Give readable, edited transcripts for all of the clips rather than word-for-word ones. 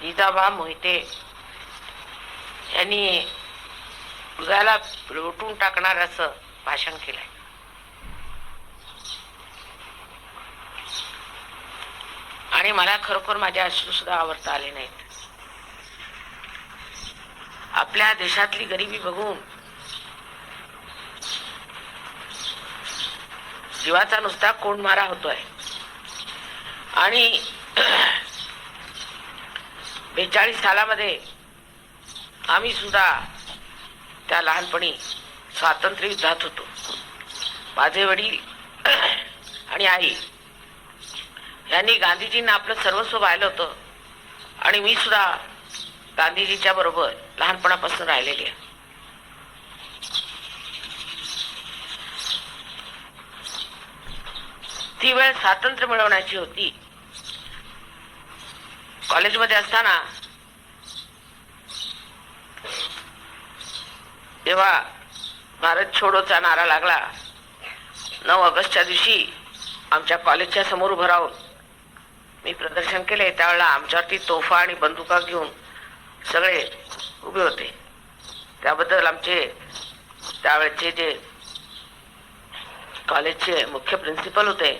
जिजाबा मोहिते यांनी हृदयाला लोटून टाकणार असं भाषण केलंय. आणि मला खरोखर माझे अश्रू सुद्धा आवरता आले नाहीत. आपल्या देशातली गरिबी बघून जीवाचा नुसता कोंडमारा होतोय. आणि 42 सालामध्ये आम्ही सुद्धा त्या लहानपणी स्वातंत्र्य युद्धात होतो. माझे वडील आणि आई यांनी गांधीजींना आपलं सर्वस्व वाहिलं होतं. आणि मी सुद्धा गांधीजीच्या बरोबर लहानपणापासून राहिलेली आहे. ती वेळ स्वातंत्र्य मिळवण्याची होती. कॉलेजमध्ये असताना जेव्हा भारत छोडोचा नारा लागला, 9 ऑगस्टच्या दिवशी आमच्या कॉलेजच्या समोर उभं राहून मी प्रदर्शन केले. त्यावेळेला आमच्यावरती तोफा आणि बंदुका घेऊन सगळे उभे होते. त्याबद्दल आमचे त्यावेळेचे जे कॉलेजचे मुख्य प्रिन्सिपल होते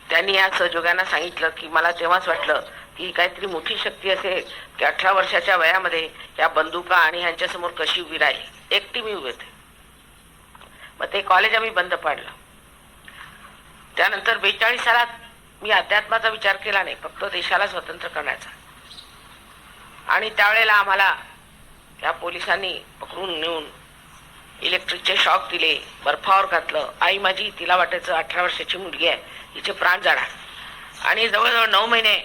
त्यांनी या सहयोगांना सांगितलं की मला तेव्हाच वाटलं की काहीतरी मोठी शक्ती असेल की 18 वर्षाच्या वयामध्ये या बंदुका आणि ह्यांच्या समोर कशी उभी राहिली. एकटी मी उभे होते. मग ते कॉलेज आम्ही बंद पाडलं. त्यानंतर 42 सालात मी अध्यात्माचा विचार केला नाही, फक्त देशाला स्वतंत्र करण्याचा. आणि त्यावेळेला आम्हाला या पोलिसांनी पकडून नेऊन इलेक्ट्रिकचे शॉक दिले, बर्फावर घातलं. आई माझी, तिला वाटायचं 18 वर्षाची मुलगी आहे, हिचे प्राण जाणार. आणि जवळजवळ 9 महिने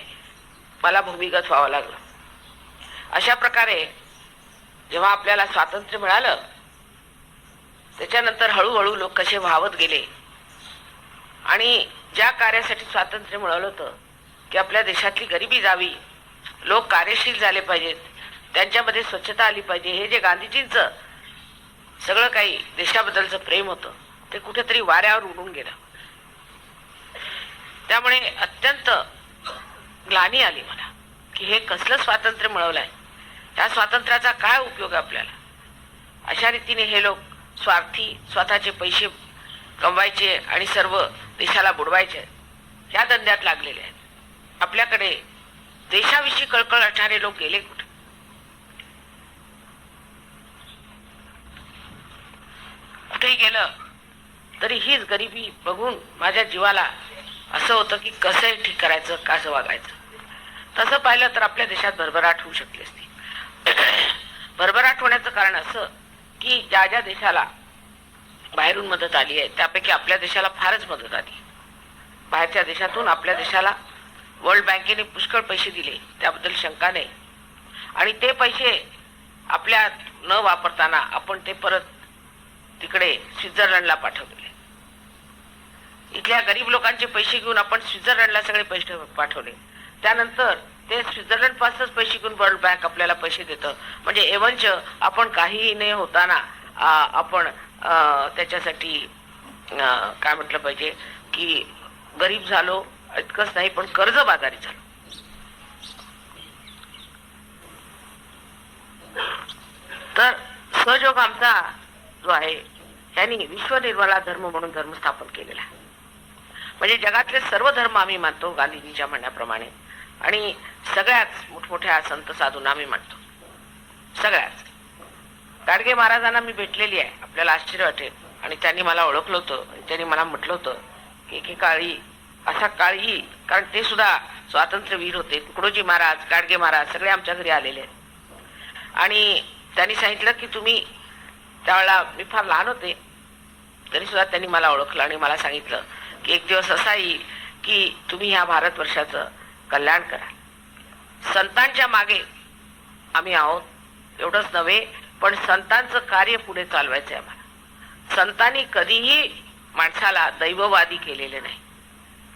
मला भूमिगत व्हावं लागलं. अशा प्रकारे जेव्हा आपल्याला स्वातंत्र्य मिळालं त्याच्यानंतर हळूहळू लोक कसे वाहवत गेले. आणि ज्या कार्यासाठी स्वातंत्र्य मिळवलं होतं की आपल्या देशातली गरिबी जावी, लोक कार्यशील झाले पाहिजेत, त्यांच्यामध्ये स्वच्छता आली पाहिजे, हे जे गांधीजींचं सगळं काही देशाबद्दलचं प्रेम होतं ते कुठेतरी वाऱ्यावर उडून गेलं. त्यामुळे अत्यंत ग्लानी आली मला की हे कसलं स्वातंत्र्य मिळवलंय, त्या स्वातंत्र्याचा काय उपयोग आपल्याला. अशा रीतीने हे लोक स्वार्थी, स्वतःचे पैसे कमवायचे आणि सर्व देशाला बुडवायचे या धंद्यात लागलेले आहेत. आपल्याकडे देशाविषयी कळकळ असणारे लोक गेले कुठे. कुठेही गेलं तरी हीच गरिबी बघून माझ्या जीवाला असं होतं की कसं ठीक करायचं, कसं वागायचं. तसं पाहिलं तर आपल्या देशात भरभराट होऊ शकली असती. भरभराट होण्याचं कारण असं की ज्या ज्या देशाला बाहेरून मदत आली आहे त्यापैकी आपल्या देशाला फारच मदत आली. बाहेरच्या देशातून आपल्या देशाला वर्ल्ड बँकेने पुष्कळ पैसे दिले, त्याबद्दल शंका नाही. आणि ते पैसे आपल्या न वापरताना आपण ते परत तिकडे स्वित्झर्लंडला पाठवले. इथल्या गरीब लोकांचे पैसे घेऊन आपण स्वित्झर्लंडला सगळे पैसे पाठवले. त्यानंतर ते स्वित्झर्लंड पासूनच पैसे घेऊन वर्ल्ड बँक आपल्याला पैसे देतं. म्हणजे एवंच आपण काहीही न होताना आपण त्याच्यासाठी काय म्हटलं पाहिजे की गरीब झालो इतकंच नाही, पण कर्जबाजारी झालो. तर सहयोग आमचा जो आहे त्यांनी विश्व निर्मला धर्म म्हणून धर्म स्थापन केलेला आहे. म्हणजे जगातले सर्व धर्म आम्ही मानतो गांधीजींच्या म्हणण्याप्रमाणे. आणि सगळ्याच मोठमोठ्या संत साधूंना आम्ही मानतो. सगळ्याच. गाडगे महाराजांना मी भेटलेली आहे, आपल्याला आश्चर्य वाटेल. आणि त्यांनी मला ओळखलं होतं आणि त्यांनी मला म्हटलं होतं की एकेकाळी असा काळी, कारण ते सुद्धा स्वातंत्र्यवीर होते. तुकडोजी महाराज, गाडगे महाराज सगळे आमच्या घरी आलेले आहेत. आणि त्यांनी सांगितलं की तुम्ही, त्यावेळेला मी फार लहान होते तरी सुद्धा त्यांनी मला ओळखलं आणि मला सांगितलं की एक दिवस असा येईल की तुम्ही ह्या भारतवर्षाचं कल्याण कराल. संतांच्या मागे आम्ही आहोत, एवढंच नव्हे पण संतांचं कार्य पुढे चालवायचं आहे आम्हाला. संतांनी कधीही माणसाला दैववादी केलेले नाही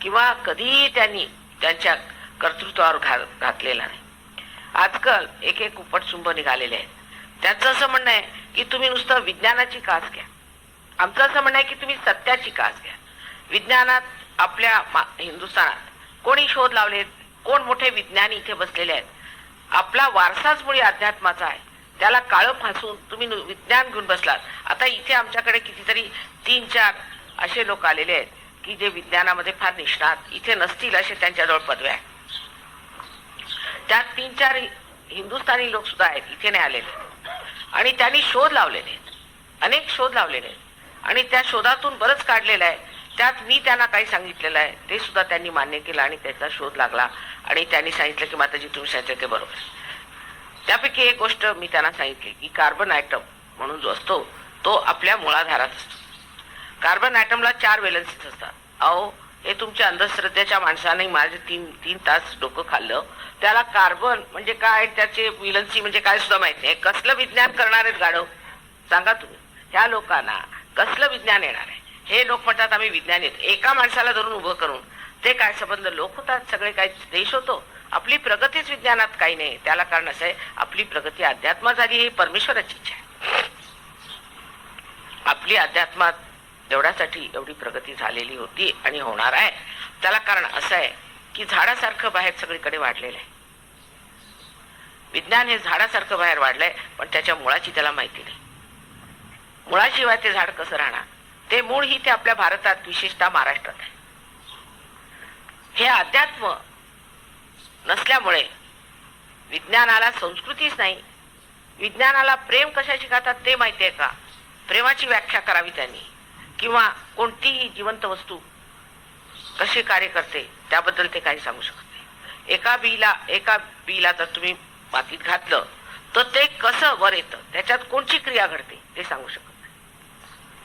किंवा कधीही त्यांनी त्यांच्या कर्तृत्वावर घातलेला नाही. आजकाल एक एक उपटसुंभ निघालेले आहेत. त्यांचं असं म्हणणं आहे की तुम्ही नुसतं विज्ञानाची कास घ्या. आमचं असं म्हणणं आहे की तुम्ही सत्याची कास घ्या. विज्ञानात आपल्या हिंदुस्थानात कोणी शोध लावले, कोण मोठे विज्ञानी इथे बसलेले आहेत, आपला वारसाच मुळी अध्यात्माचा आहे. त्याला काळं फासून तुम्ही विज्ञान घेऊन बसलात. आता इथे आमच्याकडे कितीतरी 3-4 असे लोक आलेले आहेत की जे विज्ञानामध्ये फार निष्णात, इथे नसतील असे त्यांच्याजवळ पदव्या आहेत. त्यात 3-4 हिंदुस्थानी लोक सुद्धा आहेत, इथे नाही आलेले, आणि त्यांनी शोध लावलेले आहेत, अनेक शोध लावलेले आहेत, आणि त्या शोधातून बरंच काढलेलं आहे. त्यात मी त्यांना काही सांगितलेलं आहे ते सुद्धा त्यांनी मान्य केलं आणि त्याचा शोध लागला आणि त्यांनी सांगितलं की माताजी तुम्ही सांगितलं ते बरोबर. त्यापैकी एक गोष्ट मी त्यांना सांगितली की कार्बन ॲटम म्हणून जो असतो तो आपल्या मुळाधारात असतो. कार्बन ॲटमला 4 वेलन्सीज असतात. अहो, हे तुमच्या अंधश्रद्धेच्या माणसाने माझे 3 तास डोकं खाल्लं. त्याला कार्बन म्हणजे काय, त्याचे विलन्सी म्हणजे काय सुद्धा माहिती नाही. कसलं विज्ञान करणार आहेत गाढव सांगा तुम्ही. ह्या लोकांना कसलं विज्ञान येणार आहे? हे लोक म्हणतात आम्ही विज्ञान येतो. एका माणसाला धरून उभं करून ते काय संबंध? लोक होतात सगळे, काय देश होतो? आपली प्रगतीच विज्ञानात काही नाही. त्याला कारण असं आहे आपली प्रगती अध्यात्मात झाली, ही परमेश्वराची इच्छा आहे. आपली अध्यात्मात एवढ्यासाठी एवढी प्रगती झालेली होती आणि होणार आहे. त्याला कारण असं आहे की झाडासारखं बाहेर सगळीकडे वाढलेलं आहे. विज्ञान हे झाडासारखं बाहेर वाढलंय, पण त्याच्या मुळाची त्याला माहिती नाही. मुळाशिवाय ते झाड कसं राहणार? ते मूळ ही ते आपल्या भारतात, विशेषतः महाराष्ट्रात आहे. हे अध्यात्म नसल्यामुळे विज्ञानाला संस्कृतीच नाही. विज्ञानाला प्रेम कशा शिकवतात ते माहिती आहे का? प्रेमाची व्याख्या करावी त्यांनी, किंवा कोणतीही जिवंत वस्तू कशी कार्य करते त्याबद्दल ते काही सांगू शकत नाही. एका बीला जर तुम्ही मातीत घातलं तर ते कसं वर येतं, त्याच्यात कोणची क्रिया घडते ते सांगू शकत नाही.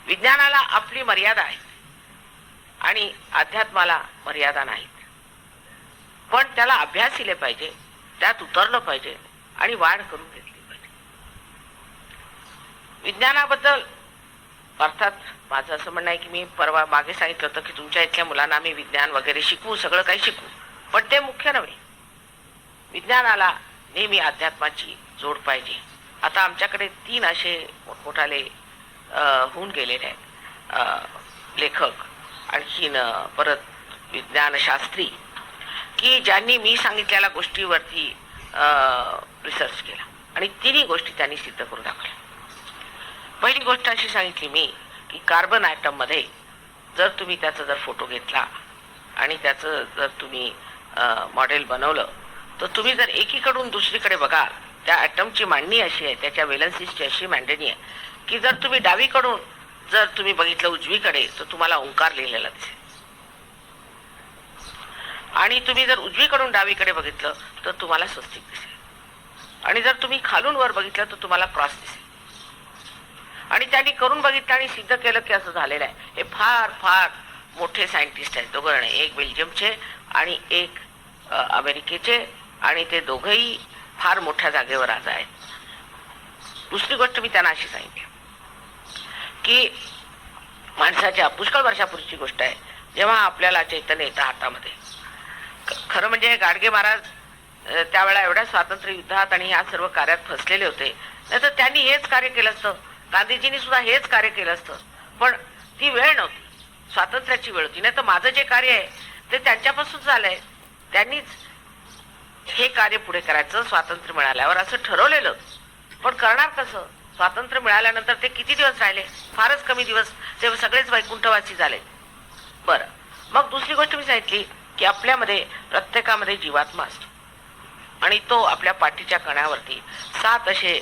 विज्ञानाला आपली मर्यादा आहे आणि अध्यात्माला मर्यादा नाहीत. पण त्याला अभ्यास केले पाहिजे, त्यात उतरलं पाहिजे आणि वाढ करून घेतली पाहिजे. विज्ञानाबद्दल अर्थात माझं असं म्हणणं आहे की मी परवा मागे सांगितलं होतं की तुमच्या इथल्या मुलांना आम्ही विज्ञान वगैरे शिकवू, सगळं काही शिकवू, पण ते मुख्य नव्हे. विज्ञानाला नेहमी अध्यात्माची जोड पाहिजे. आता आमच्याकडे 3 असे मोठमोठाले होऊन गेलेले आहेत लेखक, आणखीन परत विज्ञानशास्त्री, की ज्यांनी मी सांगितलेल्या गोष्टीवरती रिसर्च केला आणि 3ही गोष्टी त्यांनी सिद्ध करून दाखवल्या. पहिली गोष्ट अशी सांगितली मी की कार्बन ॲटम मध्ये जर तुम्ही त्याचा जर फोटो घेतला आणि त्याचं जर तुम्ही मॉडेल बनवलं तर तुम्ही जर एकीकडून दुसरीकडे बघाल, त्या ॲटमची मांडणी अशी आहे, त्याच्या वेलन्सीची अशी मांडणी आहे की जर तुम्ही डावीकडून जर तुम्ही बघितलं उजवीकडे तर तुम्हाला ओंकार लिहिलेला दिसेल, आणि तुम्ही जर उजवीकडून डावीकडे बघितलं तर तुम्हाला स्वस्तिक दिसेल, आणि जर तुम्ही खालून वर बघितलं तर तुम्हाला क्रॉस दिसेल. आणि त्यांनी करून बघितलं आणि सिद्ध केलं की असं झालेलं आहे. हे फार फार मोठे सायंटिस्ट आहेत दोघं जण, एक बेल्जियमचे आणि एक अमेरिकेचे, आणि ते दोघंही फार मोठ्या जागेवर आज आहेत. दुसरी गोष्ट मी त्यांना अशी सांगितली की माणसाच्या पुष्कळ वर्षापूर्वीची गोष्ट आहे, जेव्हा आपल्याला चैतन्य येतं हातामध्ये. खरं म्हणजे गाडगे महाराज त्यावेळेला एवढ्या स्वातंत्र्य युद्धात आणि ह्या सर्व कार्यात फसलेले होते, नाही तर त्यांनी हेच कार्य केलं असतं. गांधीजींनी सुद्धा हेच कार्य केलं असतं, पण ती वेळ नव्हती, स्वातंत्र्याची वेळ होती. नाही तर माझं जे कार्य आहे ते त्यांच्यापासून झालंय. त्यांनीच हे कार्य पुढे करायचं स्वातंत्र्य मिळाल्यावर असं ठरवलेलं, पण करणार कसं? स्वातंत्र्य मिळाल्यानंतर ते किती दिवस राहिले? फारच कमी दिवस. ते सगळेच वैकुंठवासी झाले. बरं, मग दुसरी गोष्ट मी सांगितली की आपल्यामध्ये प्रत्येकामध्ये जीवात्मा असतो आणि तो आपल्या पाठीच्या कण्यावरती 7 असे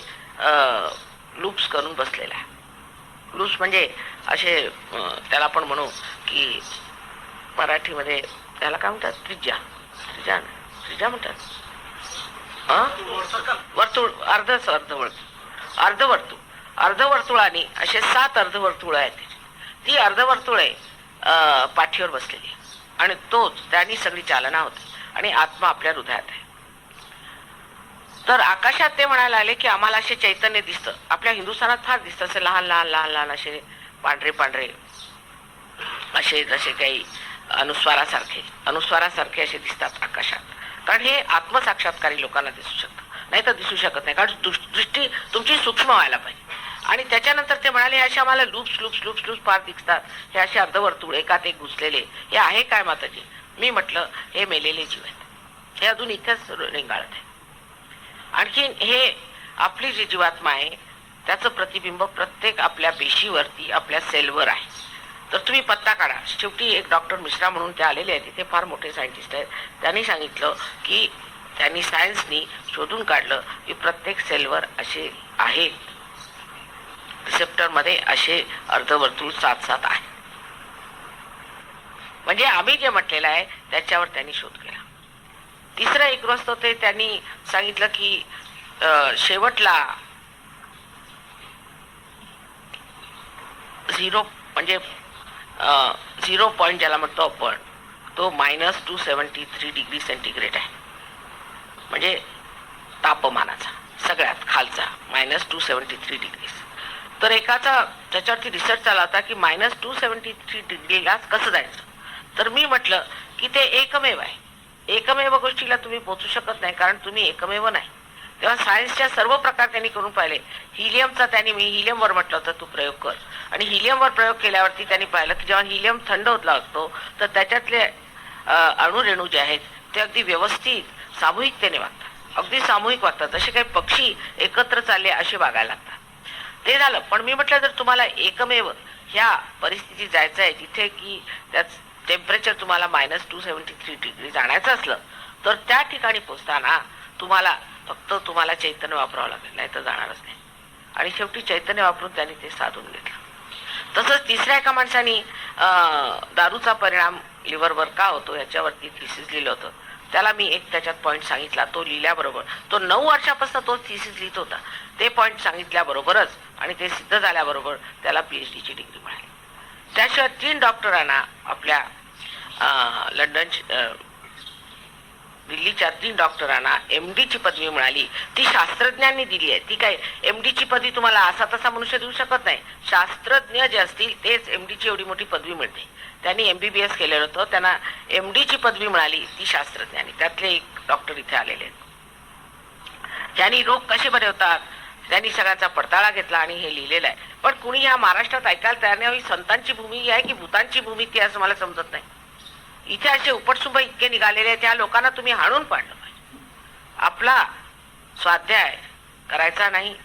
लूप्स करून बसलेला आहे. लूप्स म्हणजे असे त्याला आपण म्हणू की मराठीमध्ये त्याला काय म्हणतात? त्रिज्या म्हणतात. वर्तुळ, अर्धवर्तुळाने असे 7 अर्धवर्तुळ आहेत. ती अर्धवर्तुळे पाठीवर बसलेली आणि तोच त्यांनी सगळी चालना होती आणि आत्मा आपल्या हृदयात आहे. तर आकाशात ते म्हणायला आले की आम्हाला असे चैतन्य दिसतं. आपल्या हिंदुस्थानात फार दिसतं असे लहान लहान लहान लहान असे पांढरे पांढरे असे जसे काही अनुस्वारासारखे असे दिसतात आकाशात. कारण हे आत्मसाक्षात्कारी लोकांना दिसू शकतं, नाही तर दिसू शकत नाही. कारण दृष्टी तुमची सूक्ष्म व्हायला पाहिजे. आणि त्याच्यानंतर ते म्हणाले हे असे आम्हाला लूप्स लूप्स लूप्स लूप्स फार दिसतात, हे असे अर्धवर्तुळ एकात एक घुसलेले. हे आहे काय माताजी? मी म्हटलं हे मेलेले जीव आहेत, हे अजून इथेच रेंगाळत आहे. आणखीन हे आपली जी जीवात्मा आहे त्याचं प्रतिबिंब प्रत्येक आपल्या पेशीवरती, आपल्या सेलवर आहे. तर तुम्ही पत्ता काढा. शेवटी एक डॉक्टर मिश्रा म्हणून ते आलेले आहेत, ते फार मोठे सायंटिस्ट आहेत. त्यांनी सांगितलं की त्यांनी सायन्सनी शोधून काढलं की प्रत्येक सेलवर असे आहेत, रिसेप्टरमध्ये असे अर्धवर्तुळ 7-7 आहे. म्हणजे आम्ही जे म्हटलेलं आहे त्याच्यावर त्यांनी शोध केला. तिसरं एक ग्रस्त होते, त्यांनी सांगितलं की शेवटला 0 म्हणजे 0 पॉईंट ज्याला म्हणतो आपण, तो -273 डिग्री सेंटीग्रेड आहे. म्हणजे तापमानाचा सगळ्यात खालचा -273 डिग्री. तर एकाचा त्याच्यावरती रिसर्च चालला होता की -273 डिग्रीला कसं जायचं. तर मी म्हटलं की ते एकमेव आहे, एकमेव गोष्टीला तुम्ही पोहोचू शकत नाही, कारण तुम्ही एकमेव नाही. तेव्हा सायन्सच्या सर्व प्रकार त्यांनी करून पाहिले. हिलियमचा त्यांनी, मी हिलियमवर म्हटलं होतं तू प्रयोग कर, आणि हिलियमवर प्रयोग केल्यावरती त्यांनी पाहिलं की जेव्हा हिलियम थंड होत लागतो तर त्याच्यातले अणुरेणू जे आहेत ते अगदी व्यवस्थित सामूहिकतेने वागतात, अगदी सामूहिक वागतात, जसे काही पक्षी एकत्र चालले असे वागायला लागतात. ते झालं. पण मी म्हटलं जर तुम्हाला एकमेव ह्या परिस्थितीत जायचं आहे जिथे की त्याच टेम्परेचर तुम्हाला -273 डिग्री जाण्याचं असलं, तर त्या ठिकाणी पोचताना तुम्हाला चैतन्य वापरावं लागेल, नाही तर जाणारच नाही. आणि शेवटी चैतन्य वापरून त्यांनी ते साधून घेतलं. तसंच तिसऱ्या एका माणसाने दारूचा परिणाम लिव्हरवर का होतो याच्यावरती थिसिस लिहिलं होतं. त्याला मी एक त्याच्यात पॉईंट सांगितला. तो लिहिल्याबरोबर, तो 9 वर्षापासून तो थिसिस लिहित होता, ते पॉईंट सांगितल्याबरोबरच आणि ते सिद्ध झाल्याबरोबर त्याला PhD ची डिग्री मिळाली. त्याशिवाय 3 डॉक्टरांना आपल्या दिल्लीच्या 3 डॉक्टरांना MD ची पदवी मिळाली. ती शास्त्रज्ञांनी दिली आहे. ती काय MD ची पदवी तुम्हाला असा तसा मनुष्य देऊ शकत नाही. शास्त्रज्ञ जे असतील तेच MD ची एवढी मोठी पदवी मिळते. त्यांनी MBBS केलेलं होतं, त्यांना MD ची पदवी मिळाली ती शास्त्रज्ञांनी. त्यातले एक डॉक्टर इथे आलेले आहेत. त्यांनी रोग कसे बरे होतात त्यांनी सगळ्यांचा पडताळा घेतला आणि हे लिहिलेलं आहे. पण कुणी ह्या महाराष्ट्रात ऐकायला तयार नाही. संतांची भूमी आहे की भूतांची भूमी ती असं मला समजत नाही. इथे असे उपटसुंब इतके निघालेले आहेत, त्या लोकांना तुम्ही हाणून पाडलं पाहिजे. आपला स्वाध्याय करायचा नाही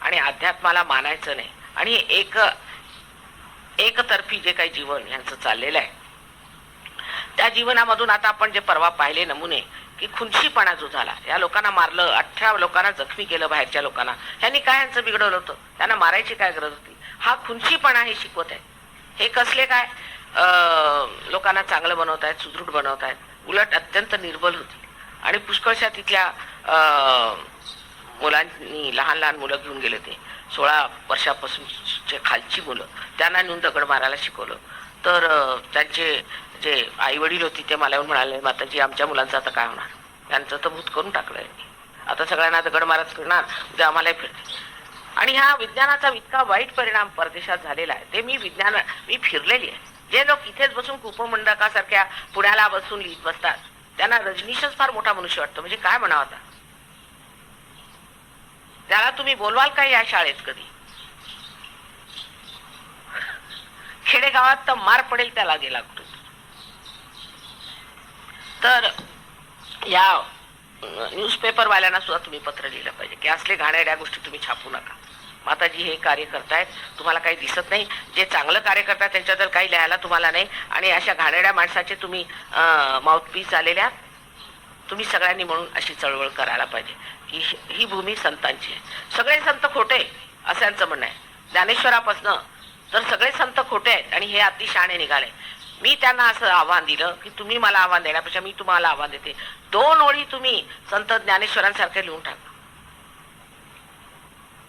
आणि अध्यात्माला मानायचं नाही. आणि एकतर्फी जे काही जीवन यांचं चाललेलं आहे त्या जीवनामधून आता आपण जे परवा पाहिले नमुने की खुनशीपणा जो झाला, या लोकांना मारलं, 18 लोकांना जखमी केलं, बाहेरच्या लोकांना. यांनी काय यांचं बिघडवलं होतं, त्यांना मारायची काय गरज होती. हा खुनशीपणा हे शिकवत आहे. हे कसले काय लोकांना चांगलं बनवत आहेत, सुदृढ बनवत आहेत, उलट अत्यंत निर्बल होती. आणि पुष्कळशा तिथल्या मुलांनी, लहान लहान मुलं घेऊन गेले, ते 16 वर्षापासूनचे खालची मुलं, त्यांना नेऊन दगड मारायला शिकवलं. तर त्यांचे जे आई वडील होती ते मला येऊन म्हणाले, माताजी आमच्या मुलांचं आता काय होणार, त्यांचं तर भूत करून टाकलंय, आता सगळ्यांना दगड मारच करणार, उद्या आम्हालाही फिरते. आणि हा विज्ञानाचा इतका वाईट परिणाम परदेशात झालेला आहे. ते मी फिरलेली आहे. जे लोक इथेच बसून कुपमंडकासारख्या पुण्याला बसून लिहित बसतात त्यांना रजनीशच फार मोठा मनुष्य वाटतो. म्हणजे काय म्हणावं आता, त्याला तुम्ही बोलवाल का या शाळेत कधी? खेडेगावात तर मार पडेल त्याला गेला कुठे. तर या न्यूजपेपरवाल्यांना सुद्धा तुम्ही पत्र लिहिलं पाहिजे की असले घाणेरड्या गोष्टी तुम्ही छापू नका. माताजी हे कार्य करतायत, तुम्हाला काही दिसत नाही. जे चांगलं कार्य करतात त्यांच्याबद्दल काही लिहायला तुम्हाला नाही. आणि अशा घाणेरड्या माणसाचे तुम्ही माउथपीस आलेल्या, तुम्ही सगळ्यांनी म्हणून अशी चळवळ करायला पाहिजे की ही भूमी संतांची आहे. सगळे संत खोटे असं यांचं म्हणणं आहे. ज्ञानेश्वरापासनं तर सगळे संत खोटे आहेत आणि हे अति शहाणे निघाले. मी त्यांना असं आव्हान दिलं की तुम्ही मला आव्हान देण्यापेक्षा मी तुम्हाला आव्हान देते, 2 ओळी तुम्ही संत ज्ञानेश्वरांसारखे लिहून टाका.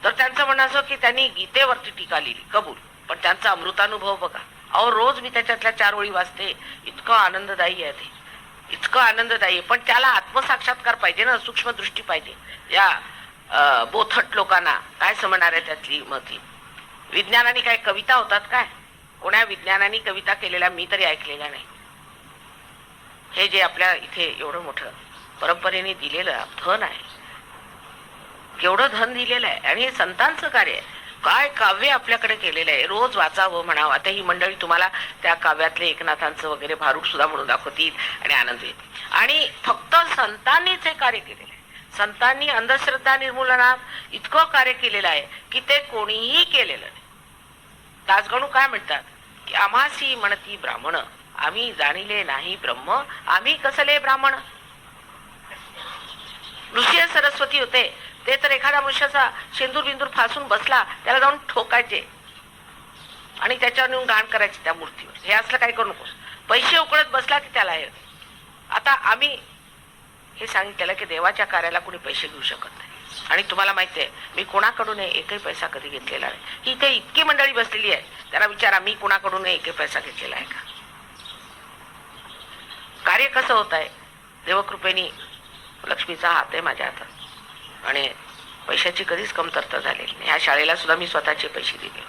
तर त्यांचं म्हणणं असं की त्यांनी गीतेवरती टीका लिहिली, कबूल, पण त्यांचा अमृतानुभव बघा. अहो रोज मी त्याच्यातल्या 4 ओळी वाचते, इतकं आनंददायी आहे ते, इतकं आनंददायी आहे. पण त्याला आत्मसाक्षात्कार पाहिजे ना, सूक्ष्म दृष्टी पाहिजे. या बोथट लोकांना काय समजणार आहे त्यातली मती. विज्ञानाने काय कविता होतात काय? कोण्या विज्ञानाने कविता केलेल्या मी तरी ऐकलेल्या नाही. हे जे आपल्या इथे एवढं मोठं परंपरेने दिलेलं धन आहे, केवढं धन दिलेलं आहे. आणि हे संतांचं कार्य आहे. काय काव्य आपल्याकडे केलेलं आहे, रोज वाचावं म्हणावं. आता ही मंडळी तुम्हाला त्या काव्यातले एकनाथांचं वगैरे भारूड सुद्धा म्हणून दाखवतील आणि आनंद येईल. आणि फक्त संतांनीच हे कार्य केलेलं आहे. संतांनी अंधश्रद्धा निर्मूलनात इतकं कार्य केलेलं आहे की ते कोणीही केलेलं नाही. दासगणू काय म्हणतात की आम्हासी म्हणती ब्राह्मण, आम्ही जाणिले नाही ब्रह्म, आम्ही कसले ब्राह्मण. ऋषी सरस्वती होते, ते तर एखाद्या मनुष्याचा शेंदूर बिंदूर फासून बसला त्याला जाऊन ठोकायचे आणि त्याच्यावर नेऊन घाण करायची त्या मूर्तीवर. हे असलं काही करू नको. पैसे उकळत बसला की त्याला हे. आता आम्ही हे सांगितलं की देवाच्या कार्याला कोणी पैसे घेऊ शकत नाही. आणि तुम्हाला माहिती आहे मी कोणाकडून एकही पैसा कधी घेतलेला नाही. ही इथे इतकी मंडळी बसलेली आहे, त्यांना विचारा मी कोणाकडून एकही पैसा घेतलेला आहे का. कार्य कसं होत आहे, देवकृपेने लक्ष्मीचा हात आहे माझ्या हातात आणि पैशाची कधीच कमतरता झालेली नाही. ह्या शाळेला सुद्धा मी स्वतःचे पैसे दिले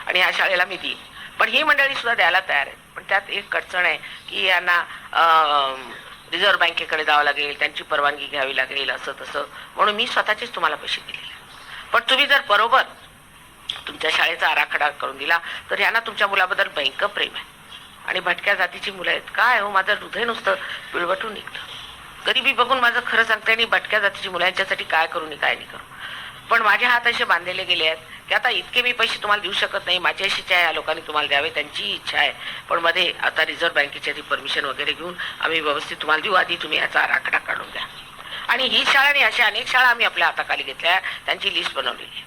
आणि ह्या शाळेला मी देईन, पण ही मंडळी सुद्धा द्यायला तयार आहे. पण त्यात एक अडचण आहे की यांना रिझर्व्ह बँकेकडे जावं लागेल, त्यांची परवानगी घ्यावी लागेल, असं तसं, म्हणून मी स्वतःचेच तुम्हाला पैसे दिलेले. पण तुम्ही जर बरोबर तुमच्या शाळेचा आराखडा करून दिला तर यांना तुमच्या मुलाबद्दल भयंकर प्रेम आहे. आणि भटक्या जातीची मुलं आहेत, काय हो माझं हृदय नुसतं पिळवटून निघतं. गरिबी बघून माझं खरं सांगते, आणि भटक्या जातीची मुलांच्यासाठी काय करू काय नाही करू. पण माझे हात असे बांधलेले गेले आहेत की आता इतके मी पैसे तुम्हाला देऊ शकत नाही. माझी अशी इच्छा आहे या लोकांनी तुम्हाला द्यावे, त्यांची इच्छा आहे, पण मध्ये आता रिझर्व्ह बँकेची आधी परमिशन वगैरे घेऊन आम्ही व्यवस्थित तुम्हाला देऊ, आधी तुम्ही याचा आराखडा काढून द्या. आणि ही शाळा आणि अशा अनेक शाळा आम्ही आपल्या हाताखाली घेतल्या, त्यांची लिस्ट बनवलेली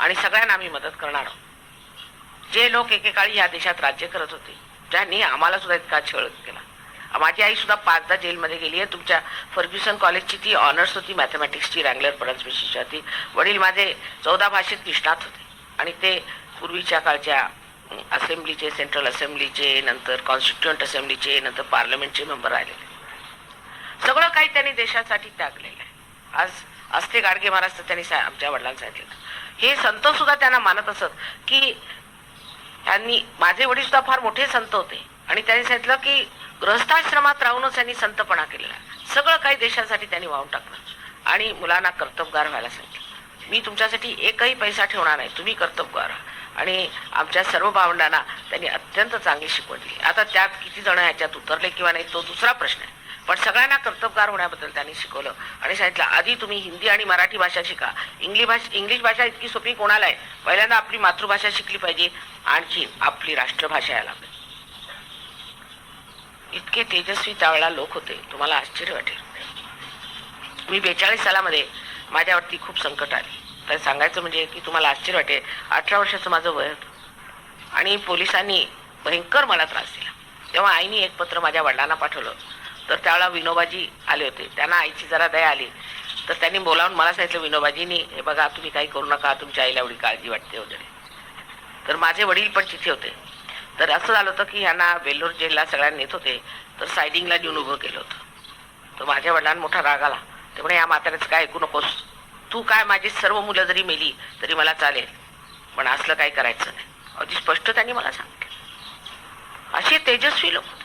आणि सगळ्यांना आम्ही मदत करणार आहोत. जे लोक एकेकाळी या देशात राज्य करत होते, ज्यांनी आम्हाला सुद्धा इतका छळ केला. माझी आई सुद्धा 5दा जेलमध्ये गेली आहे. तुमच्या फर्ग्युसन कॉलेजची ती ऑनर्स होती, मॅथमॅटिक्सची रँगलर परन्स विशिष्ट होती. वडील माझे 14 भाषेत निष्णात होते आणि ते पूर्वीच्या काळच्या असेंब्लीचे, सेंट्रल असेंब्लीचे, नंतर कॉन्स्टिट्युएंट असेंब्लीचे, नंतर पार्लमेंटचे मेंबर राहिलेले. सगळं काही त्यांनी देशासाठी त्यागलेलं आहे. आज ते गाडगे महाराज तर त्यांनी आमच्या वडिलांना सांगितलं. हे संत सुद्धा त्यांना मानत असत की त्यांनी, माझे वडील सुद्धा फार मोठे संत होते आणि त्यांनी सांगितलं की गृहस्थाश्रमात राहूनच त्यांनी संतपणा केलेला. सगळं काही देशासाठी त्यांनी वाहून टाकलं आणि मुलांना कर्तबगार व्हायला सांगितलं. मी तुमच्यासाठी एकही पैसा ठेवणार नाही, तुम्ही कर्तबगार. आणि आमच्या सर्व भावंडांना त्यांनी अत्यंत चांगली शिकवण दिली. आता त्यात किती जण ह्याच्यात उतरले किंवा नाही तो दुसरा प्रश्न आहे, पण सगळ्यांना कर्तबगार होण्याबद्दल त्यांनी शिकवलं आणि सांगितलं आधी तुम्ही हिंदी आणि मराठी भाषा शिका. इंग्लिश भाषा इतकी सोपी कोणाला आहे. पहिल्यांदा आपली मातृभाषा शिकली पाहिजे, आणखी आपली राष्ट्रभाषा यायला पाहिजे. इतके तेजस्वी त्यावेळेला लोक होते, तुम्हाला आश्चर्य वाटेल. मी 42 सालामध्ये माझ्यावरती खूप संकट आली. तर सांगायचं म्हणजे की तुम्हाला आश्चर्य वाटेल, 18 वर्षाचं माझं वय होतं आणि पोलिसांनी भयंकर मला त्रास दिला. तेव्हा आईने एक पत्र माझ्या वडिलांना पाठवलं. तर त्यावेळेला विनोबाजी आले होते, त्यांना आईची जरा दया आली. तर त्यांनी बोलावून मला सांगितलं, विनोबाजींनी हे बघा तुम्ही काही करू नका, तुमच्या आईला एवढी काळजी वाटते वगैरे. तर माझे वडील पण तिथे होते. तर असं झालं होतं की ह्यांना वेल्लोर जेलला सगळ्यांना नेत होते, तर सायडिंगला नेऊन उभं केलं होतं. तर माझ्या वडिलांना मोठा राग आला. ते म्हणे या म्हाताऱ्याचं काय ऐकू नकोस, तू काय माझी सर्व मुलं जरी मेली तरी मला चालेल, पण असलं काही करायचं नाही. अगदी स्पष्ट त्यांनी मला सांगितलं. असे तेजस्वी लोक होते.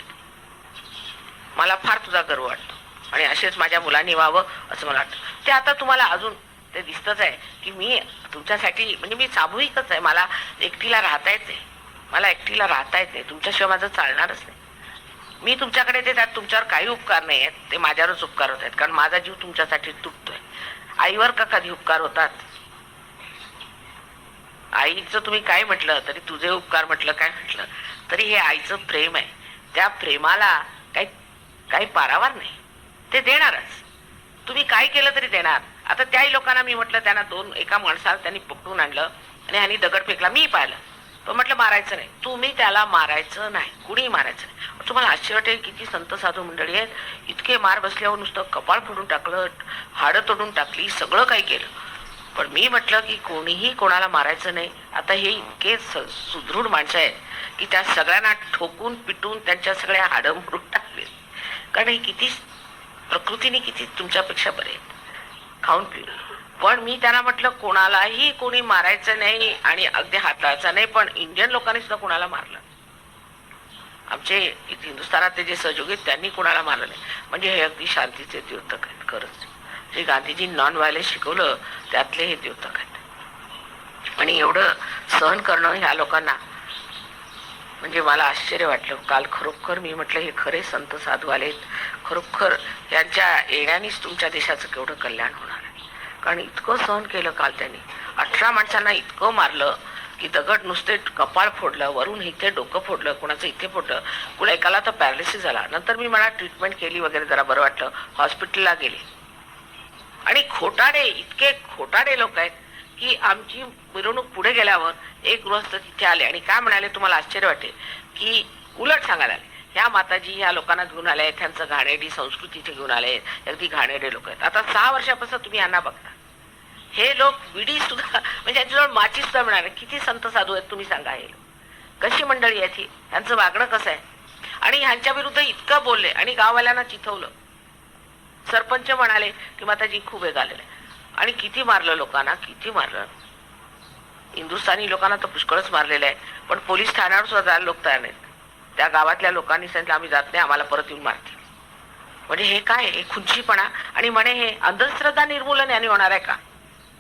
मला फार तुझा गर्व वाटतो आणि असेच माझ्या मुलांनी व्हावं असं मला वाटतं. ते आता तुम्हाला अजून ते दिसतच आहे की मी तुमच्यासाठी, म्हणजे मी सामूहिकच आहे. मला एकटीला राहता येत नाही, मला एकटीला राहता येत नाही, तुमच्याशिवाय माझं चालणारच नाही. मी तुमच्याकडे ते त्यात तुमच्यावर काही उपकार नाही आहेत, ते माझ्यावरच उपकार होत आहेत, कारण माझा जीव तुमच्यासाठी तुटतोय. आईवर का कधी उपकार होतात? आईचं तुम्ही काय म्हटलं तरी, तुझे उपकार म्हटलं काय म्हटलं तरी, हे आईचं प्रेम आहे. त्या प्रेमाला काही पारावार नाही, ते देणारच. तुम्ही काय केलं तरी देणार. आता त्याही लोकांना मी म्हटलं, त्यांना एका माणसाला त्यांनी पकडून आणलं आणि ह्यांनी दगड फेकला. मी पाहिलं, तो म्हटलं मारायचं नाही. तुम्ही त्याला मारायचं नाही, कुणी मारायचं नाही. तुम्हाला आश्चर्य वाटेल किती संत साधू मंडळी आहेत, इतके मार बसल्यावर नुसतं कपाळ फोडून टाकलं, हाडं तोडून टाकली, सगळं काही केलं. पण मी म्हटलं की कोणीही कोणाला मारायचं नाही. आता हे इतके सुदृढ माणसं आहेत की त्या सगळ्यांना ठोकून पिटून त्यांच्या सगळ्या हाडं मोडून टाकले. कारण हे किती प्रकृतीने किती तुमच्यापेक्षा बरे आहेत, खाऊन पिऊन. पण मी त्यांना म्हटलं कोणालाही कोणी मारायचं नाही आणि अगदी हाताळायचं नाही. पण इंडियन लोकांनी सुद्धा कोणाला मारलं. आमचे हिंदुस्थानातले जे सहयोगी आहेत त्यांनी कोणाला मारलं नाही. म्हणजे हे अगदी शांतीचे द्योतक आहेत. खरंच जे गांधीजी नॉन व्हायलेन्स शिकवलं त्यातले हे द्योतक आहेत. आणि एवढं सहन करणं ह्या लोकांना, म्हणजे मला आश्चर्य वाटलं. काल खरोखर मी म्हटलं हे खरे संत साधू आलेत, खरोखर यांच्या येण्यानेच तुमच्या देशाचं केवढं कल्याण होणार. कारण इतकं सहन केलं काल त्यांनी. 18 माणसांना इतकं मारलं की दगड नुसते कपाळ फोडलं, वरून इथे डोकं फोडलं, कुणाचं इथे फोडलं, कुणा एकाला तर पॅरालिसिस झाला. नंतर मी मला ट्रीटमेंट केली वगैरे, जरा बरं वाटलं, हॉस्पिटलला गेले. आणि खोटाडे, इतके खोटाडे लोक आहेत की आमची मिरवणूक पुढे गेल्यावर एक गृहस्थ तिथे आले आणि काय म्हणाले, तुम्हाला आश्चर्य वाटेल की उलट सांगायला आले, ह्या माताजी ह्या लोकांना घेऊन आले, त्यांचं घाणेरडी संस्कृती इथे घेऊन आले, अगदी घाणेरडे लोक आहेत. आता 6 वर्षापासून तुम्ही यांना बघता, हे लोक विडी सुद्धा म्हणजे यांच्याजवळ माची सुद्धा मिळणार. किती संत साधू आहेत तुम्ही सांगा, हे लोक कशी मंडळी आहेत ही, यांचं वागणं कसं आहे. आणि ह्यांच्या विरुद्ध इतकं बोलले आणि गाववाल्यांना चिथवलं. सरपंच म्हणाले की माताजी खूप वेग आलेले आणि किती मारलं लोकांना, किती मारलं. हिंदुस्थानी लोकांना तर पुष्कळच मारलेलं आहे, पण पोलीस ठाण्यावर सुद्धा जायला लोक तयार नाहीत. त्या गावातल्या लोकांनी सांगितलं आम्ही जात नाही, आम्हाला परत येऊन मारतील. म्हणजे हे काय, हे खुंचीपणा. आणि म्हणे हे अंधश्रद्धा निर्मूलन यांनी होणार आहे का?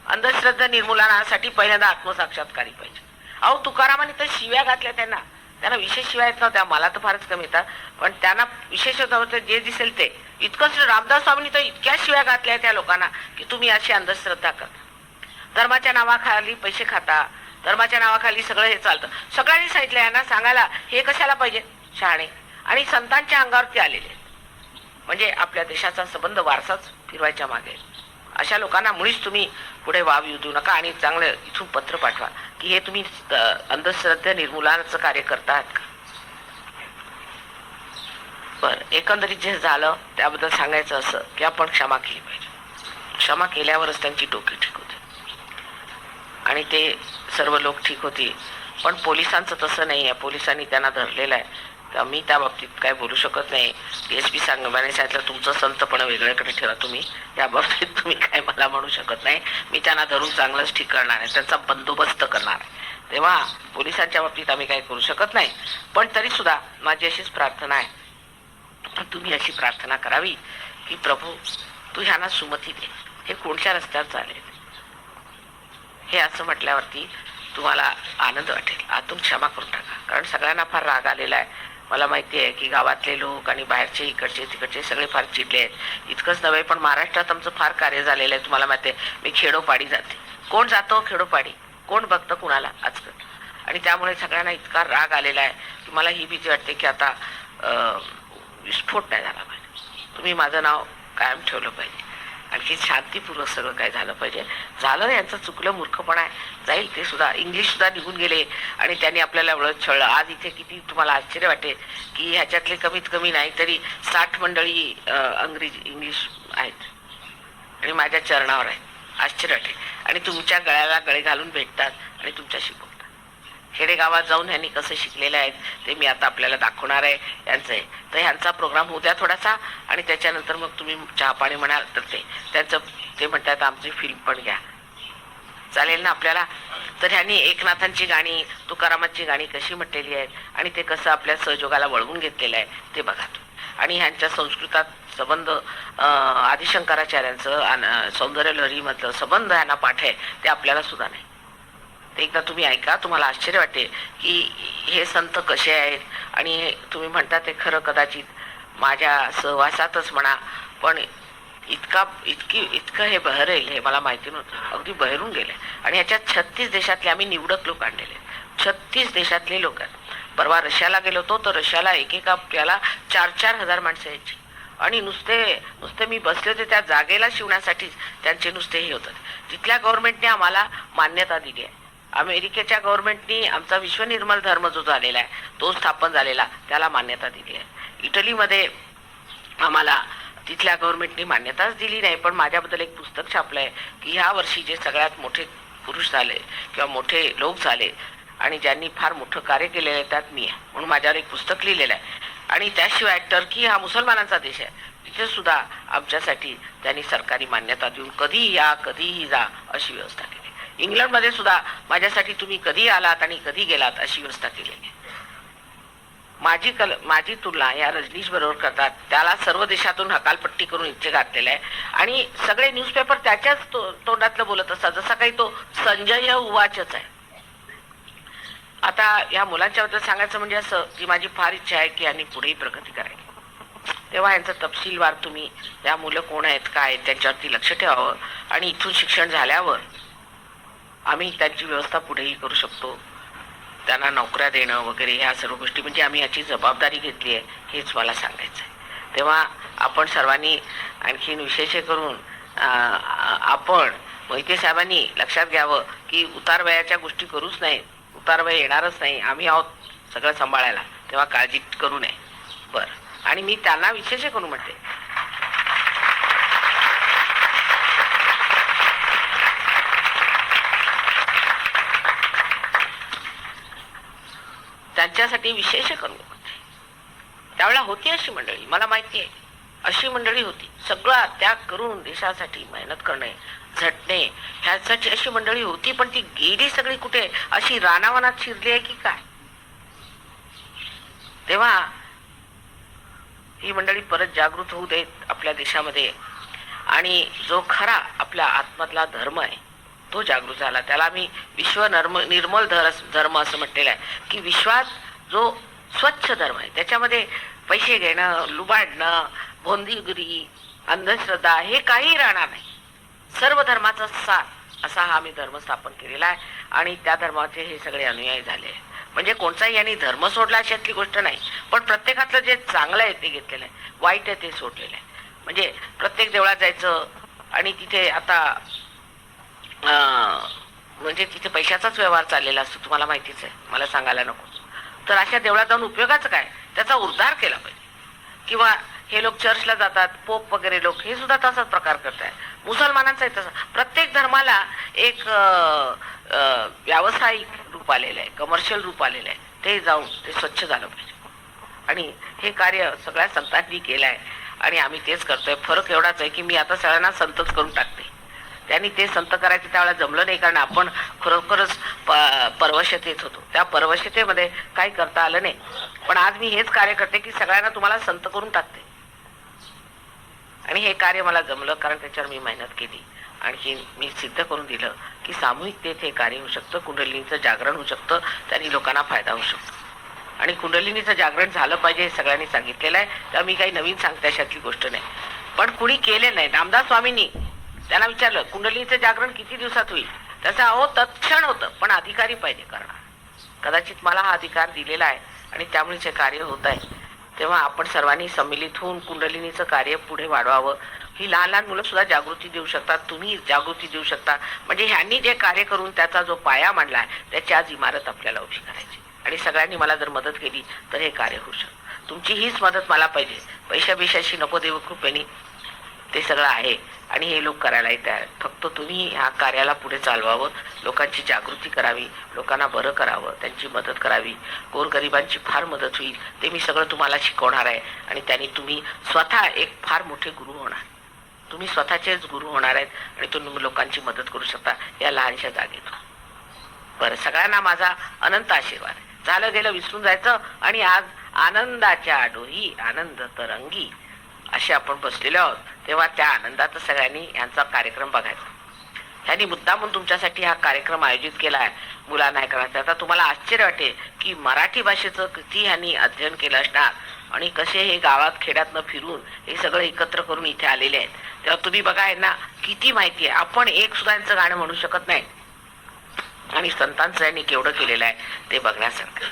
अंधश्रद्धा निर्मूलनासाठी पहिल्यांदा आत्मसाक्षात्कारी पाहिजे. अहो तुकारामाने तर शिव्या घातल्या त्यांना विशेष शिव्या येत नव्हत्या, मला तर फारच कमी येतात, पण त्यांना विशेष होतं जे दिसेल ते. इतकंच रामदास स्वामींनी तर इतक्या शिव्या घातल्या त्या लोकांना की तुम्ही अशी अंधश्रद्धा करता, धर्माच्या नावाखाली पैसे खाता, धर्माच्या नावाखाली सगळं हे चालतं. सगळ्यांनी सांगितलं यांना सांगायला, हे कशाला पाहिजे शहाणे. आणि संतांच्या अंगावरती आलेले, म्हणजे आपल्या देशाचा संबंध वारसाच फिरवायच्या मागे. अशा लोकांना मुळीच तुम्ही पुढे वाव येऊ देऊ नका. आणि चांगलं इथून पत्र पाठवा की हे तुम्ही अंधश्रद्धा निर्मूलनाचं कार्य करतात का. बरं, एकंदरीत जे झालं त्याबद्दल सांगायचं असं की आपण क्षमा केली पाहिजे. क्षमा केल्यावरच त्यांची डोकी ठीक होते आणि ते सर्व लोक ठीक होती. पण पोलिसांचं तसं नाही आहे. पोलिसांनी त्यांना धरलेलं आहे, तर मी त्या बाबतीत काय बोलू शकत नाही. DSP सांगण्याने सांगितलं तुमचं संतपण वेगळ्याकडे ठेवा, तुम्ही या बाबतीत तुम्ही काय मला म्हणू शकत नाही. मी त्यांना धरून चांगलंच ठीक करणार आहे, त्यांचा बंदोबस्त करणार आहे. तेव्हा पोलिसांच्या बाबतीत आम्ही काय करू शकत नाही. पण तरी सुद्धा माझी अशीच प्रार्थना आहे, तुम्ही अशी प्रार्थना करावी की प्रभू तू ह्यांना सुमती दे, हे कोणत्या रस्त्यावर चालेल. हे असं म्हटल्यावरती तुम्हाला आनंद वाटेल, आतून क्षमा करून टाका. कारण सगळ्यांना फार राग आलेला आहे. मला माहिती आहे की गावातले लोक आणि बाहेरचे इकडचे तिकडचे सगळे फार चिडले आहेत. इतकंच नव्हे पण महाराष्ट्रात आमचं फार कार्य झालेलं आहे. तुम्हाला माहिती आहे मी खेडोपाडी जाते, कोण जातो खेडोपाडी, कोण बघतं कुणाला आजकाल. आणि त्यामुळे सगळ्यांना इतका राग आलेला आहे की मला ही भीती वाटते की आता विस्फोट नाही झाला पाहिजे. तुम्ही माझं नाव कायम ठेवलं पाहिजे, आणखी शांतीपूर्वक सगळं काय झालं पाहिजे. झालं यांचं चुकलं, मूर्खपणा आहे, जाईल ते सुद्धा. इंग्लिश सुद्धा निघून गेले आणि त्यांनी आपल्याला एवढं छळलं. आज इथे किती तुम्हाला आश्चर्य वाटेल की ह्याच्यातले कमीत कमी नाही तरी 60 मंडळी इंग्लिश आहेत आणि माझ्या चरणावर आहेत. आश्चर्य वाटेल. आणि तुमच्या गळ्याला गळे घालून भेटतात आणि तुमच्याशी बोलतात. खेडेगावात जाऊन ह्यांनी कसं शिकलेलं आहेत ते मी आता आपल्याला दाखवणार आहे यांचं आहे. तर ह्यांचा प्रोग्राम होऊ द्या थोडासा आणि त्याच्यानंतर मग तुम्ही चहा पाणी म्हणाल तर त्यांचं ते म्हणतात आमची फिल्म पण घ्या, चालेल ना आपल्याला. तर ह्यांनी एकनाथांची गाणी, तुकारामांची गाणी कशी म्हटलेली आहेत आणि ते कसं आपल्या सहयोगाला वळवून घेतलेलं आहे ते बघा तुम्ही. आणि ह्यांच्या संस्कृतात संबंध आदिशंकराचार्यांचं सौंदर्य लहरीमधलं संबंध ह्यांना पाठ आहे, ते आपल्याला सुद्धा नाही. एकदा तुम्ही ऐका, तुम्हाला आश्चर्य वाटेल की हे संत कसे आहेत. आणि तुम्ही म्हणता ते खरं कदाचित माझ्या सहवासातच म्हणा, पण इतकं हे बहरेल हे मला माहिती नव्हतं. अगदी बहरून गेले. आणि ह्याच्यात 36 देशातले आम्ही निवडक लोक आणलेले, 36 देशातले लोक आहेत. परवा रशियाला गेलो होतो तर रशियाला एकेका त्याला 4-4 हजार माणसं यायची. आणि नुसते मी बसले होते त्या जागेला शिवण्यासाठीच त्यांचे नुसते हे होतं. तिथल्या गव्हर्नमेंटने आम्हाला मान्यता दिली आहे. अमेरिकेच्या गव्हर्नमेंटनी आमचा विश्वनिर्मल धर्म जो झालेला आहे तो स्थापन झालेला त्याला मान्यता दिली आहे. इटलीमध्ये आम्हाला तिथल्या गव्हर्नमेंटनी मान्यताच दिली नाही. पण माझ्याबद्दल एक पुस्तक छापलं आहे की ह्या वर्षी जे सगळ्यात मोठे पुरुष झाले किंवा मोठे लोक झाले आणि ज्यांनी फार मोठं कार्य केलेलं आहे त्यात मी आहे, म्हणून माझ्यावर एक पुस्तक लिहिलेलं आहे. आणि त्याशिवाय टर्की हा मुसलमानांचा देश आहे, तिथे सुद्धा आमच्यासाठी त्यांनी सरकारी मान्यता देऊन कधीही या कधीही जा अशी व्यवस्था केली. इंग्लंडमध्ये सुद्धा माझ्यासाठी तुम्ही कधी आलात आणि कधी गेलात अशी व्यवस्था केलेली. माझी तुलना या रजनीश बरोबर करतात, त्याला सर्व देशातून हकालपट्टी करून इथे घातलेलं आहे आणि सगळे न्यूजपेपर त्याच्याच तोंडातलं बोलत असतात, जसा काही तो संजय उवाचच आहे. आता या मुलांच्या बद्दल सांगायचं म्हणजे असं की माझी फार इच्छा आहे की यांनी पुढेही प्रगती करायची. तेव्हा यांचं तपशीलवार तुम्ही या मुलं कोण आहेत काय आहेत त्यांच्यावरती लक्ष ठेवावं आणि इथून शिक्षण झाल्यावर आम्ही त्यांची व्यवस्था पुढेही करू शकतो, त्यांना नोकऱ्या देणं वगैरे ह्या सर्व गोष्टी म्हणजे आम्ही याची जबाबदारी घेतली आहे हेच मला सांगायचं आहे. तेव्हा आपण सर्वांनी आणखीन विशेष करून आपण मोहिते साहेबांनी लक्षात घ्यावं की उतारवयाच्या गोष्टी करूच नाही, उतारवय येणारच नाही, आम्ही आहोत सगळं सांभाळायला, तेव्हा काळजी करू नये. बरं, आणि मी त्यांना विशेष करून म्हणते त्यांच्यासाठी विशेष करून म्हणते. त्यावेळेला होती अशी मंडळी, मला माहिती आहे अशी मंडळी होती, सगळा त्याग करून देशासाठी मेहनत करणे, झटणे ह्यासाठी अशी मंडळी होती. पण ती गेली सगळी कुठे, अशी रानावनात शिरली आहे की काय? तेव्हा ही मंडळी परत जागृत होऊ देत आपल्या देशामध्ये, आणि जो खरा आपल्या आत्मधला धर्म आहे तो जागृत झाला. त्याला मी विश्व निर्मल धर्म असं म्हटलेलं आहे की विश्वात जो स्वच्छ धर्म आहे त्याच्यामध्ये पैसे घेणं, लुबाडणं, भोंदीगिरी, अंधश्रद्धा हे काही राहणार नाही. सर्व धर्माचा सार असा हा आम्ही धर्म स्थापन केलेला आहे आणि त्या धर्माचे हे सगळे अनुयायी झाले. म्हणजे कोणताही यांनी धर्म सोडला अशातली गोष्ट नाही, पण प्रत्येकातलं जे चांगलं आहे ते घेतलेलं आहे, वाईट आहे ते सोडलेलं आहे. म्हणजे प्रत्येक देवळात जायचं आणि तिथे आता म्हणजे तिथे पैशाचाच व्यवहार चाललेला असतो, तुम्हाला माहितीच आहे, मला सांगायला नको. तर अशा देवळात जाऊन उपयोगाचं काय, त्याचा उद्धार केला पाहिजे. किंवा हे लोक चर्चला जातात, पोप वगैरे लोक हे सुद्धा तसाच प्रकार करतात. मुसलमानांचा आहे तसा. प्रत्येक धर्माला एक व्यावसायिक रूप आलेलं आहे, कमर्शियल रूप आलेलं आहे, ते जाऊन ते स्वच्छ झालं पाहिजे. आणि हे कार्य सगळ्या संतांनी केलं आहे आणि आम्ही तेच करतोय. फरक एवढाच आहे की मी आता सगळ्यांना संतच करून टाकते. त्यांनी ते संत करायचं त्यावेळेला जमलं नाही, कारण आपण खरोखरच परवशतेत होतो. त्या परवशतेमध्ये काही करता आलं नाही. पण आज मी हेच कार्य करते की सगळ्यांना तुम्हाला संत करून टाकते. आणि हे कार्य मला जमलं कारण त्याच्यावर मी मेहनत केली. आणखी मी सिद्ध करून दिलं की सामूहिकतेत हे कार्य होऊ शकतं, कुंडलिनीचं जागरण होऊ शकतं, त्यांनी लोकांना फायदा होऊ शकतो. आणि कुंडलिनीचं जागरण झालं पाहिजे हे सगळ्यांनी सांगितलेलं आहे. तर मी काही नवीन सांगते अशातली गोष्ट नाही. पण कुणी केले नाही. रामदास स्वामींनी त्यांना विचारलं कुंडलीचं जागरण किती दिवसात होईल, त्याचं अहो तत्क्षण होतं, पण अधिकारी पाहिजे करणार. कदाचित मला हा अधिकार दिलेला आहे आणि त्यामुळेच हे कार्य होत आहे. तेव्हा आपण सर्वांनी सम्मिलित होऊन कुंडलिनीचं कार्य पुढे वाढवावं. ही लहान लहान मुलं सुद्धा जागृती देऊ शकतात, तुम्ही जागृती देऊ शकता. म्हणजे ह्यांनी जे कार्य करून त्याचा जो पाया मांडला आहे त्याची आज इमारत आपल्याला उभी करायची. आणि सगळ्यांनी मला जर मदत केली तर हे कार्य होऊ शकतं. तुमची हीच मदत मला पाहिजे, पैशाशी नको, देव कृपेने ते सगळं आहे आणि हे लोक करायला येत आहेत. फक्त तुम्ही ह्या कार्याला पुढे चालवावं, लोकांची जागृती करावी, लोकांना बरं करावं, त्यांची मदत करावी. गोरगरिबांची फार मदत होईल ते मी सगळं तुम्हाला शिकवणार आहे. आणि त्यांनी तुम्ही स्वतः एक फार मोठे गुरु होणार, तुम्ही स्वतःचेच गुरु होणार आहेत आणि तुम्ही लोकांची मदत करू शकता या लहानशा जागेतून. बरं, सगळ्यांना माझा अनंत आशीर्वाद. झालं गेलं विसरून जायचं आणि आज आनंदाच्या डोही आनंद तरंगी असे आपण बसलेलो आहोत. तेव्हा त्या आनंदात सगळ्यांनी यांचा कार्यक्रम बघायचा. ह्यांनी मुद्दामून तुमच्यासाठी हा कार्यक्रम आयोजित केला आहे, मुलांना हे करायचं. आता तुम्हाला आश्चर्य वाटेल की मराठी भाषेचं किती ह्यांनी अध्ययन केलं असणार आणि कसे हे गावात खेड्यातनं फिरून हे सगळं एकत्र करून इथे आलेले आहेत. तेव्हा तुम्ही बघा यांना किती माहिती आहे. आपण एक सुद्धा यांचं गाणं म्हणू शकत नाही आणि संतांचं यांनी केवढं केलेलं आहे ते बघण्यासारखं.